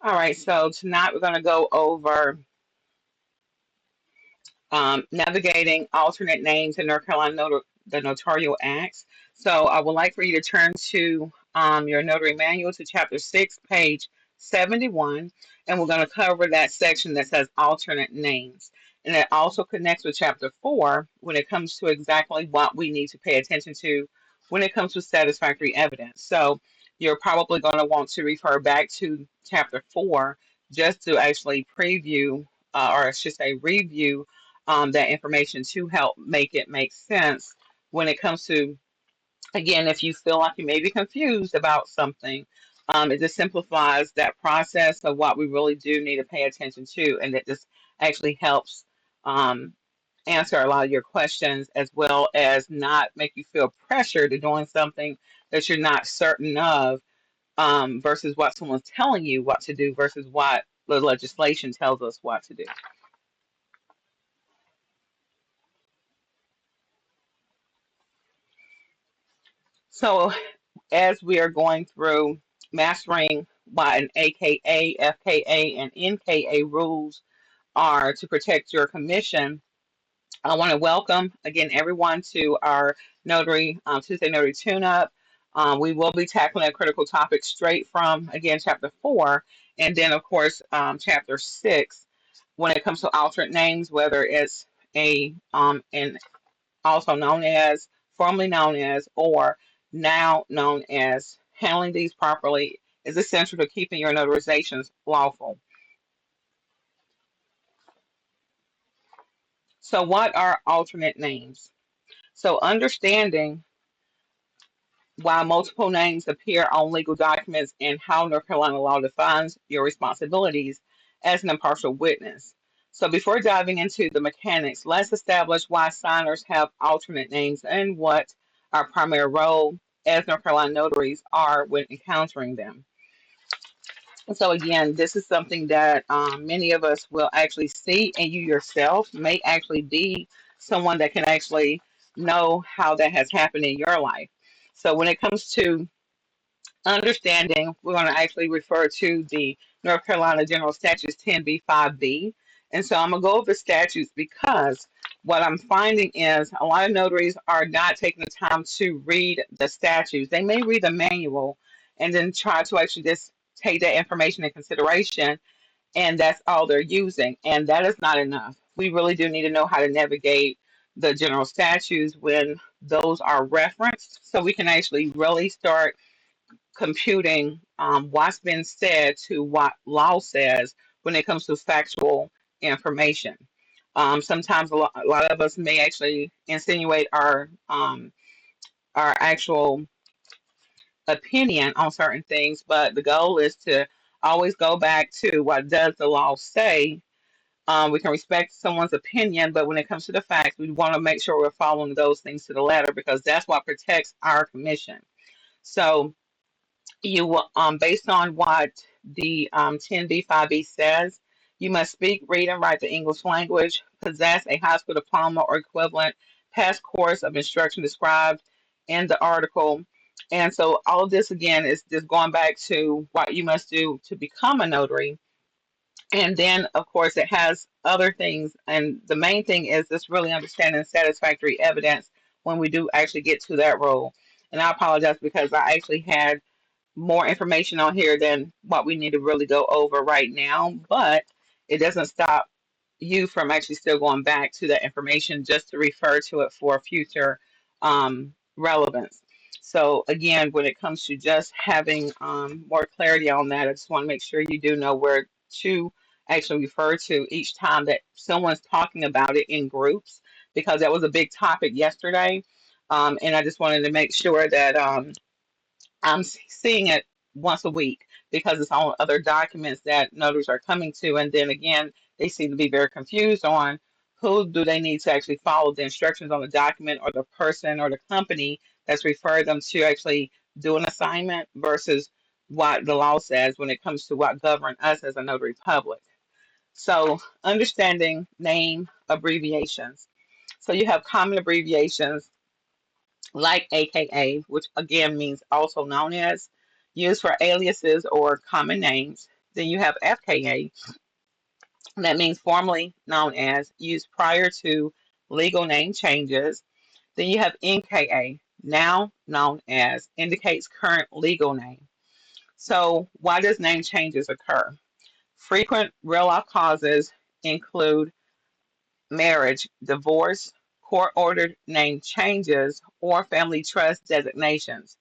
All right, so tonight we're going to go over navigating alternate names in North Carolina the Notarial Acts. So I would like for you to turn to your Notary Manual to Chapter 6, page 71, and we're going to cover that section that says alternate names. And it also connects with Chapter 4 when it comes to exactly what we need to pay attention to when it comes to satisfactory evidence. So you're probably going to want to refer back to Chapter 4 just to actually preview, or I should say review, that information to help make it make sense when it comes to, again, if you feel like you may be confused about something, it just simplifies that process of what we really do need to pay attention to, and it just actually helps answer a lot of your questions, as well as not make you feel pressured to doing something that you're not certain of, versus what someone's telling you what to do versus what the legislation tells us what to do. So as we are going through mastering what an AKA, FKA, and NKA rules are to protect your commission, I want to welcome again everyone to our Tuesday Notary Tune-up. We will be tackling a critical topic straight from, again, Chapter 4, and then, of course, Chapter 6 when it comes to alternate names, whether it's an also known as, formerly known as, or now known as. Handling these properly is essential to keeping your notarizations lawful. So, what are alternate names? So, understanding why multiple names appear on legal documents and how North Carolina law defines your responsibilities as an impartial witness. So, before diving into the mechanics, let's establish why signers have alternate names and what our primary role as North Carolina notaries are when encountering them. So again, this is something that many of us will actually see, and you yourself may actually be someone that can actually know how that has happened in your life. So when it comes to understanding, we're going to actually refer to the North Carolina General Statutes 10b-5b. And so I'm going to go over the statutes because what I'm finding is a lot of notaries are not taking the time to read the statutes. They may read the manual and then try to actually just take that information in consideration, and that's all they're using. And that is not enough. We really do need to know how to navigate the general statutes when those are referenced so we can actually really start computing what's been said to what law says when it comes to factual information. Sometimes a lot of us may actually insinuate our actual opinion on certain things, but the goal is to always go back to what does the law say. We can respect someone's opinion, but when it comes to the facts, we want to make sure we're following those things to the letter because that's what protects our commission. So you based on what the 10b-5b says, you must speak, read, and write the English language, possess a high school diploma or equivalent, pass course of instruction described in the article. And so all of this again is just going back to what you must do to become a notary. And then of course it has other things, and the main thing is just really understanding satisfactory evidence when we do actually get to that role. And I apologize because I actually had more information on here than what we need to really go over right now, but it doesn't stop you from actually still going back to that information just to refer to it for future relevance. So again, when it comes to just having more clarity on that, I just want to make sure you do know where to actually refer to each time that someone's talking about it in groups, because that was a big topic yesterday. And I just wanted to make sure that I'm seeing it once a week because it's on other documents that notaries are coming to. And then again, they seem to be very confused on who do they need to actually follow the instructions on the document, or the person or the company that's referred them to actually do an assignment versus what the law says when it comes to what governs us as a notary public. So understanding name abbreviations. So you have common abbreviations like AKA, which again means also known as, used for aliases or common names. Then you have FKA, that means formerly known as, used prior to legal name changes. Then you have NKA, now known as, indicates current legal name. So why does name changes occur? Frequent real-life causes include marriage, divorce, court-ordered name changes, or family trust designations.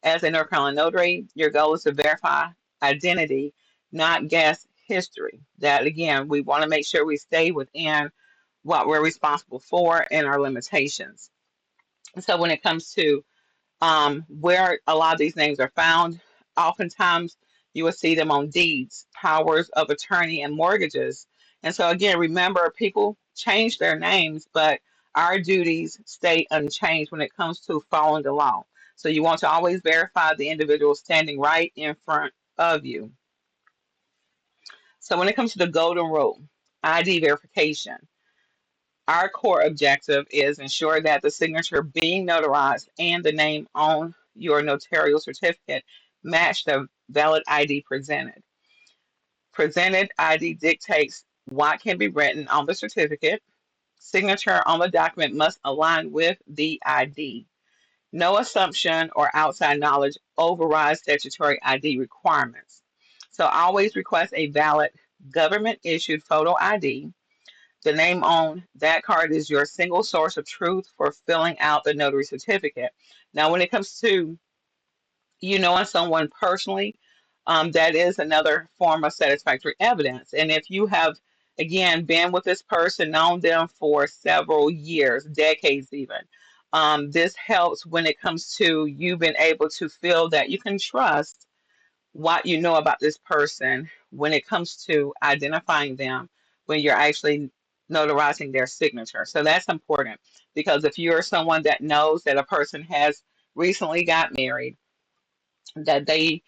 As a North Carolina notary, your goal is to verify identity, not guess history. That again, we want to make sure we stay within what we're responsible for and our limitations. So when it comes to where a lot of these names are found, oftentimes you will see them on deeds, powers of attorney, and mortgages. And so, again, remember, people change their names, but our duties stay unchanged when it comes to following the law. So, you want to always verify the individual standing right in front of you. So, when it comes to the golden rule, ID verification, our core objective is ensure that the signature being notarized and the name on your notarial certificate match the valid ID presented. Presented ID dictates what can be written on the certificate. Signature on the document must align with the ID. No assumption or outside knowledge overrides statutory ID requirements. So always request a valid government issued photo ID. The name on that card is your single source of truth for filling out the notary certificate. Now, when it comes to you knowing someone personally, that is another form of satisfactory evidence. And if you have, again, been with this person, known them for several years, decades even, this helps when it comes to you being able to feel that you can trust what you know about this person when it comes to identifying them when you're actually notarizing their signature. So that's important because if you're someone that knows that a person has recently got married, that they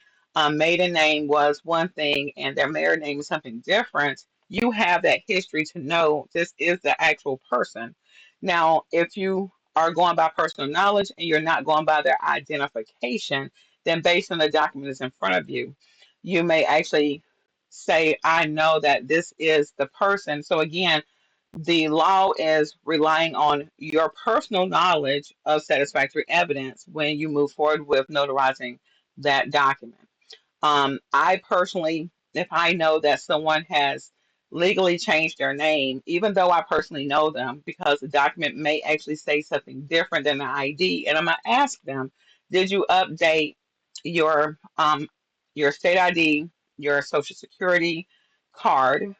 maiden name was one thing and their married name is something different, you have that history to know this is the actual person. Now, if you are going by personal knowledge and you're not going by their identification, then based on the document that's in front of you, you may actually say, I know that this is the person. So again, the law is relying on your personal knowledge of satisfactory evidence when you move forward with notarizing that document. I personally, if I know that someone has legally changed their name, even though I personally know them, because the document may actually say something different than the ID, and I'm gonna ask them, did you update your state ID, your social security card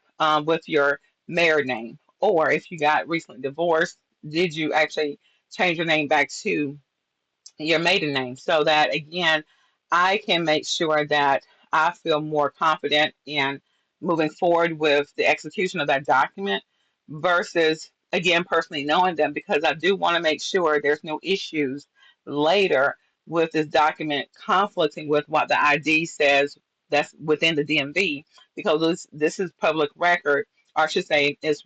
with your married name? Or if you got recently divorced, did you actually change your name back to your maiden name so that again I can make sure that I feel more confident in moving forward with the execution of that document versus again personally knowing them because I do want to make sure there's no issues later with this document conflicting with what the ID says that's within the DMV because this is public record or I should say it's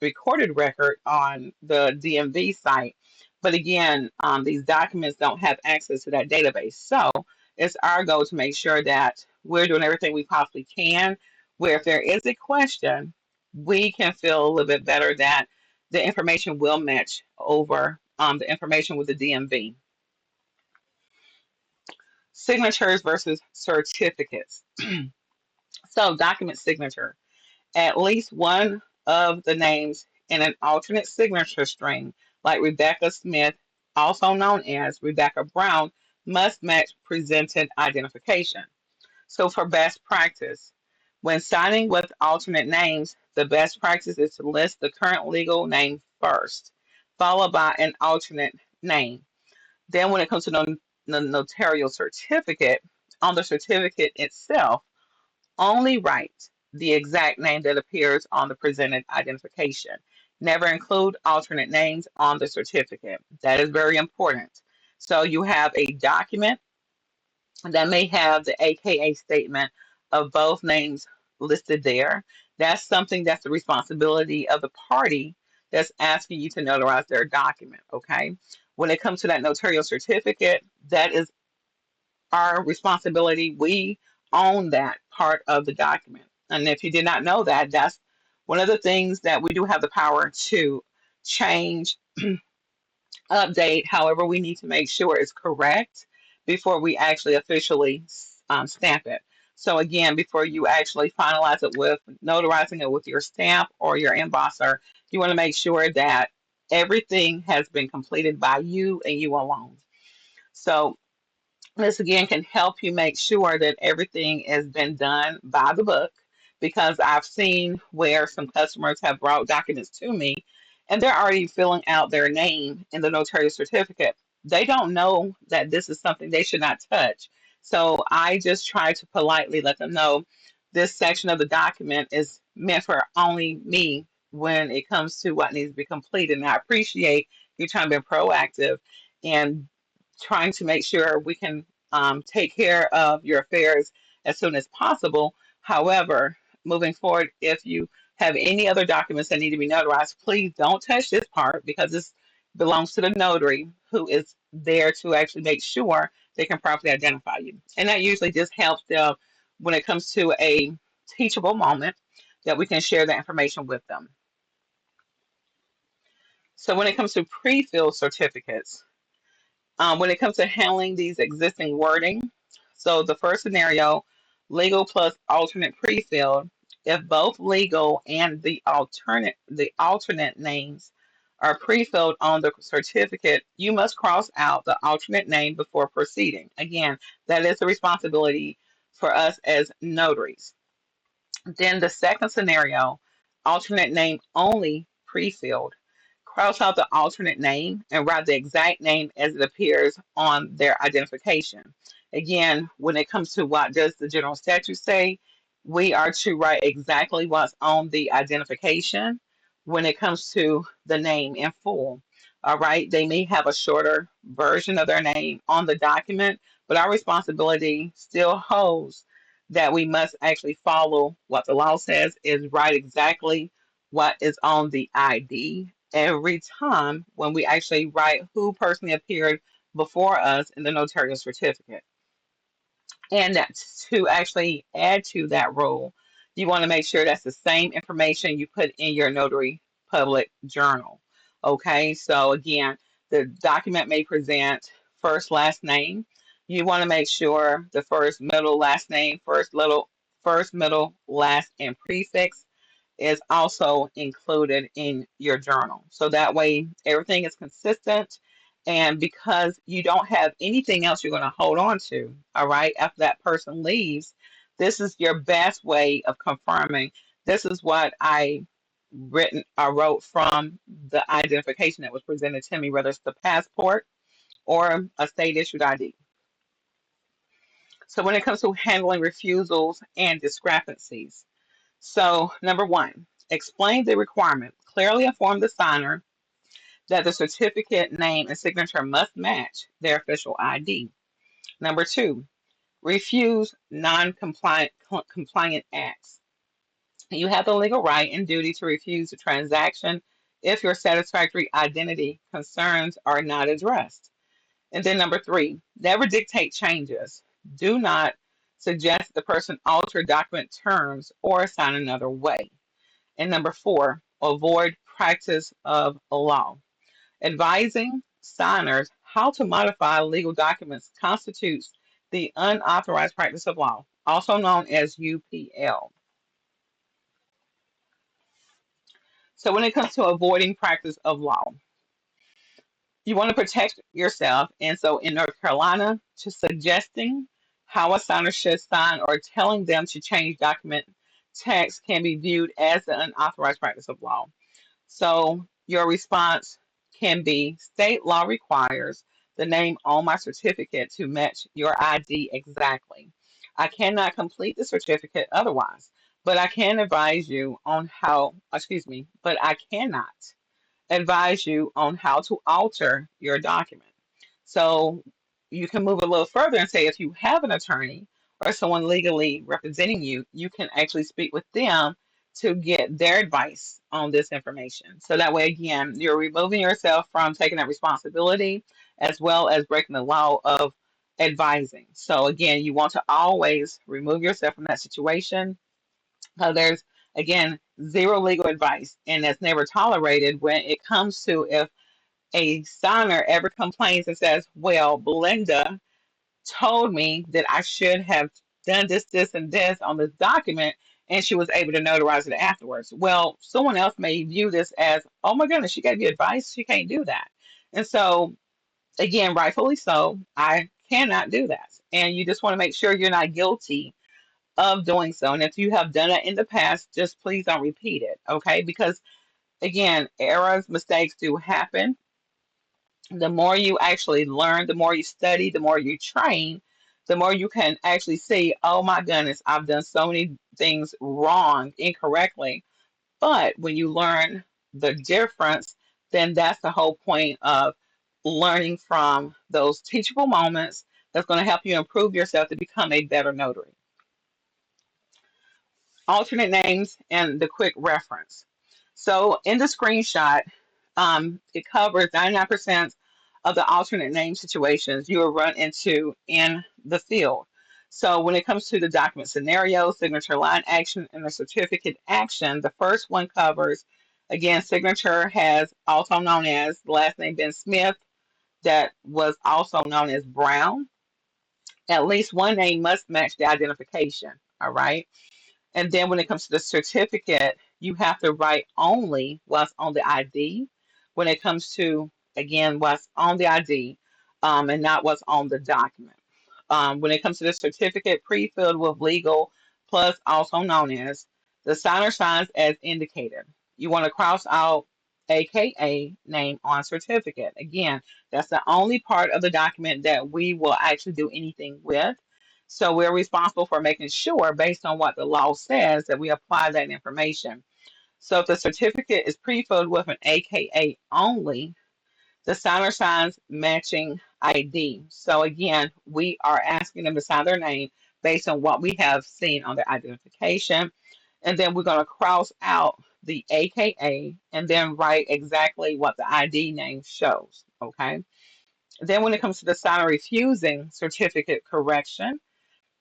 recorded record on the DMV site. But again, these documents don't have access to that database. So it's our goal to make sure that we're doing everything we possibly can, where if there is a question, we can feel a little bit better that the information will match over the information with the DMV. Signatures versus certificates. So document signature. At least one of the names in an alternate signature string, like Rebecca Smith, also known as Rebecca Brown, must match presented identification. So, for best practice, when signing with alternate names, the best practice is to list the current legal name first, followed by an alternate name. Then, when it comes to the notarial certificate, on the certificate itself, only write the exact name that appears on the presented identification. Never include alternate names on the certificate. That is very important. So you have a document that may have the AKA statement of both names listed there. That's something that's the responsibility of the party that's asking you to notarize their document. Okay. When it comes to that notarial certificate, that is our responsibility. We own that part of the document. And if you did not know that, that's one of the things that we do have the power to change, update. However, we need to make sure it's correct before we actually officially stamp it. So again, before you actually finalize it with notarizing it with your stamp or your embosser, you want to make sure that everything has been completed by you and you alone. So this again can help you make sure that everything has been done by the book, because I've seen where some customers have brought documents to me and they're already filling out their name in the notarial certificate. They don't know that this is something they should not touch. So I just try to politely let them know this section of the document is meant for only me when it comes to what needs to be completed. And I appreciate you trying to be proactive and trying to make sure we can take care of your affairs as soon as possible. However, moving forward, if you have any other documents that need to be notarized, please don't touch this part because this belongs to the notary who is there to actually make sure they can properly identify you. And that usually just helps them when it comes to a teachable moment that we can share that information with them. So when it comes to pre-filled certificates, when it comes to handling these existing wording, so the first scenario, legal plus alternate pre-filled, if both legal and the alternate names are pre-filled on the certificate, you must cross out the alternate name before proceeding. Again, that is the responsibility for us as notaries. Then the second scenario, alternate name only pre-filled. Cross out the alternate name and write the exact name as it appears on their identification. Again, when it comes to what does the general statute say, we are to write exactly what's on the identification when it comes to the name in full. All right, they may have a shorter version of their name on the document, but our responsibility still holds that we must actually follow what the law says, is write exactly what is on the ID every time when we actually write who personally appeared before us in the notarial certificate. And that to actually add to that rule, you want to make sure that's the same information you put in your notary public journal. Okay, so again, the document may present first, last name. You want to make sure the first, middle, last name, first, middle, last, and prefix is also included in your journal. So that way everything is consistent. And because you don't have anything else you're going to hold on to, all right, after that person leaves, this is your best way of confirming this is what I wrote from the identification that was presented to me, whether it's the passport or a state issued ID. So when it comes to handling refusals and discrepancies, so, number one, explain the requirement. Clearly inform the signer that the certificate name and signature must match their official ID. Number two, refuse non-compliant acts. You have the legal right and duty to refuse the transaction if your satisfactory identity concerns are not addressed. And then number three, never dictate changes. Do not suggest the person alter document terms or sign another way. And number four, avoid practice of law. Advising signers how to modify legal documents constitutes the unauthorized practice of law, also known as UPL. So when it comes to avoiding practice of law, you want to protect yourself. And so in North Carolina, to suggesting how a signer should sign or telling them to change document text can be viewed as an unauthorized practice of law. So your response can be state law requires the name on my certificate to match your ID exactly. I cannot complete the certificate otherwise, but I can advise you on how, excuse me, but I cannot advise you on how to alter your document. So you can move a little further and say if you have an attorney or someone legally representing you, you can actually speak with them to get their advice on this information. So that way, again, you're removing yourself from taking that responsibility as well as breaking the law of advising. So again, you want to always remove yourself from that situation. There's again zero legal advice, and that's never tolerated when it comes to if a signer ever complains and says, "Well, Belinda told me that I should have done this, this, and this on this document, and she was able to notarize it afterwards." Well, someone else may view this as, "Oh my goodness, she gave you advice. She can't do that." And so, again, rightfully so, I cannot do that. And you just want to make sure you're not guilty of doing so. And if you have done it in the past, just please don't repeat it, okay? Because again, errors, mistakes do happen. The more you actually learn, the more you study, the more you train, the more you can actually see, oh my goodness, I've done so many things wrong, incorrectly. But when you learn the difference, then that's the whole point of learning from those teachable moments that's going to help you improve yourself to become a better notary. Alternate names and the quick reference. So in the screenshot, it covers 99% of the alternate name situations you will run into in the field. So when it comes to the document scenario, signature line action, and the certificate action, the first one covers, again, signature has also known as the last name Ben Smith, that was also known as Brown. At least one name must match the identification, all right? And then when it comes to the certificate, you have to write only what's on the ID when it comes to, again, what's on the ID, and not what's on the document. When it comes to the certificate, pre-filled with legal plus, also known as, the signer signs as indicated. You want to cross out AKA name on certificate. Again, that's the only part of the document that we will actually do anything with. So we're responsible for making sure, based on what the law says, that we apply that information. So if the certificate is pre-filled with an AKA only, the signer signs matching ID. So again, we are asking them to sign their name based on what we have seen on their identification. And then we're going to cross out the AKA and then write exactly what the ID name shows. Okay. Then when it comes to the signer refusing certificate correction,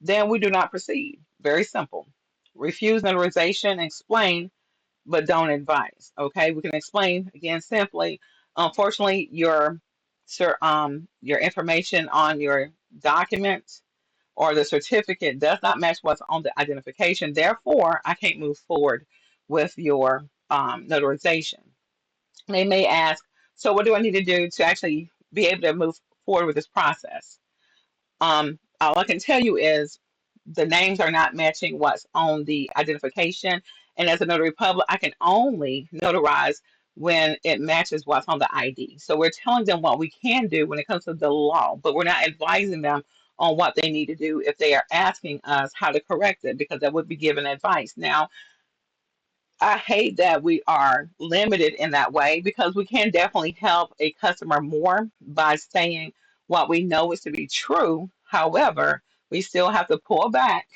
then we do not proceed. Very simple. Refuse notarization, explain, but don't advise. Okay, we can explain again simply. Unfortunately, your information on your document or the certificate does not match what's on the identification. Therefore, I can't move forward with your notarization. They may ask, so what do I need to do to actually be able to move forward with this process? All I can tell you is the names are not matching what's on the identification. And as a notary public, I can only notarize when it matches what's on the ID. So we're telling them what we can do when it comes to the law, but we're not advising them on what they need to do if they are asking us how to correct it, because that would be giving advice. Now, I hate that we are limited in that way, because we can definitely help a customer more by saying what we know is to be true. However, we still have to pull back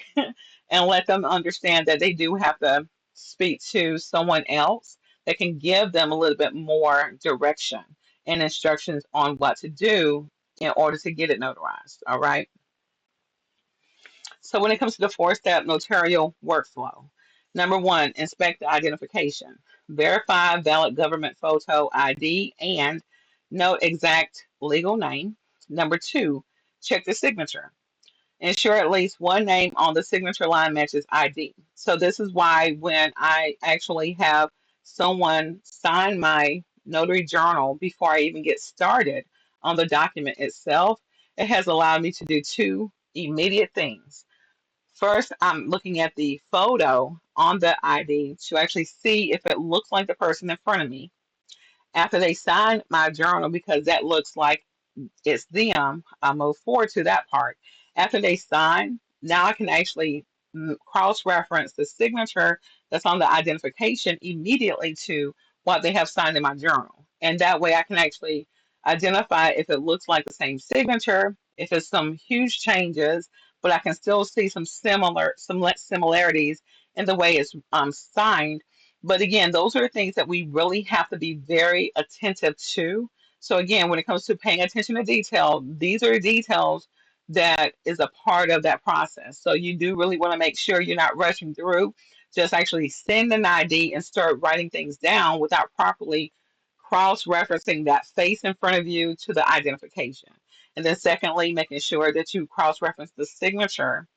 and let them understand that they do have to speak to someone else that can give them a little bit more direction and instructions on what to do in order to get it notarized. All right. So when it comes to the four-step notarial workflow, number one, inspect the identification. Verify valid government photo ID and note exact legal name. Number two, check the signature. Ensure at least one name on the signature line matches ID. So this is why when I actually have someone sign my notary journal before I even get started on the document itself, it has allowed me to do two immediate things. First, I'm looking at the photo on the ID to actually see if it looks like the person in front of me. After they sign my journal, because that looks like it's them, I move forward to that part. After they sign, now I can actually cross-reference the signature that's on the identification immediately to what they have signed in my journal. And that way I can actually identify if it looks like the same signature, if it's some huge changes, but I can still see some similarities in the way it's signed. But again, those are the things that we really have to be very attentive to. So again, when it comes to paying attention to detail, these are details that is a part of that process. So you do really want to make sure you're not rushing through. Just actually send an ID and start writing things down without properly cross-referencing that face in front of you to the identification. And then secondly, making sure that you cross-reference the signature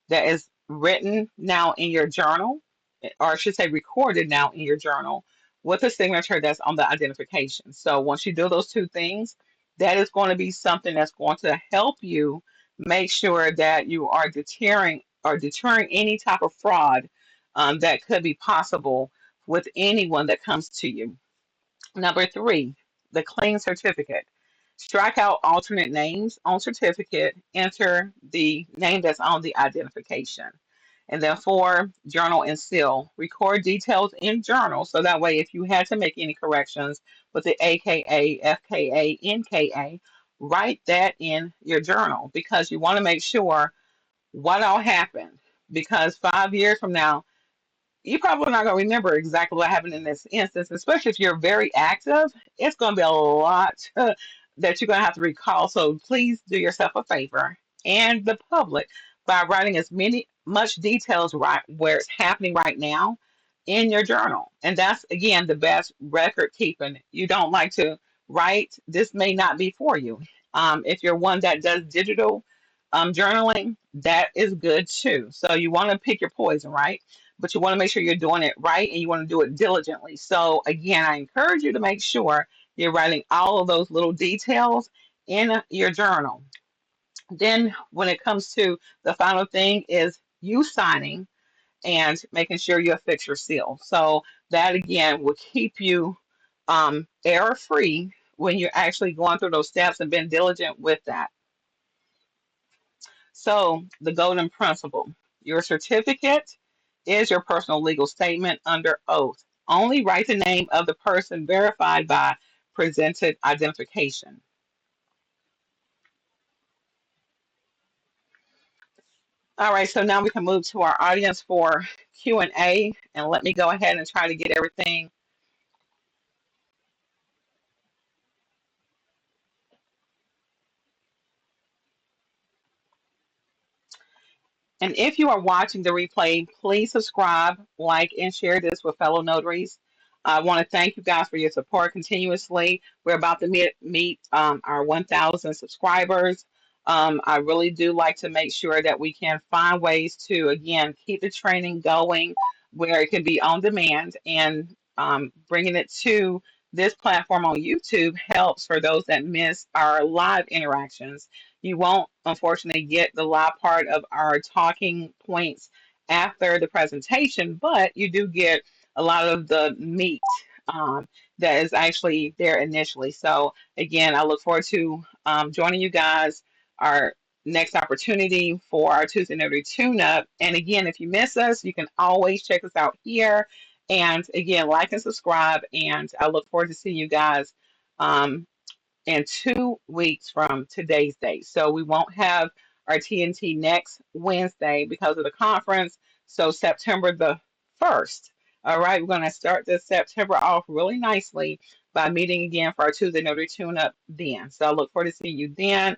that is written now in your journal, or I should say recorded now in your journal, with a signature that's on the identification. So once you do those two things, that is going to be something that's going to help you make sure that you are deterring any type of fraud that could be possible with anyone that comes to you. Number three, the clean certificate. Strike out alternate names on certificate, enter the name that's on the identification. And then four, journal and seal. Record details in journal so that way if you had to make any corrections with the AKA, FKA, NKA, write that in your journal because you want to make sure what all happened. Because 5 years from now, you probably not going to remember exactly what happened in this instance, especially if you're very active. It's going to be a lot that you're going to have to recall. So please do yourself a favor and the public by writing as much details right where it's happening right now in your journal. And that's again the best record keeping. You don't like to write, this may not be for you. If you're one that does digital journaling, that is good too. So you want to pick your poison, right? But you want to make sure you're doing it right and you want to do it diligently. So, again, I encourage you to make sure you're writing all of those little details in your journal. Then, when it comes to the final thing, is you signing and making sure you affix your seal. So, that again will keep you error free when you're actually going through those steps and being diligent with that. So, the golden principle, your certificate is your personal legal statement under oath. Only write the name of the person verified by presented identification. All right, so now we can move to our audience for Q&A, and let me go ahead and try to get everything. And if you are watching the replay, please subscribe, like, and share this with fellow notaries. I want to thank you guys for your support continuously. We're about to meet our 1,000 subscribers. I really do like to make sure that we can find ways to, again, keep the training going where it can be on demand, and bringing it to this platform on YouTube helps for those that miss our live interactions. You won't, unfortunately, get the live part of our talking points after the presentation, but you do get a lot of the meat that is actually there initially. So, again, I look forward to joining you guys our next opportunity for our Tuesday Notary Tune-up. And again, if you miss us, you can always check us out here. And again, like and subscribe. And I look forward to seeing you guys. In 2 weeks from today's date. So we won't have our TNT next Wednesday because of the conference. So September the 1st. All right, we're going to start this September off really nicely by meeting again for our Tuesday Notary Tune-up then. So I look forward to seeing you then.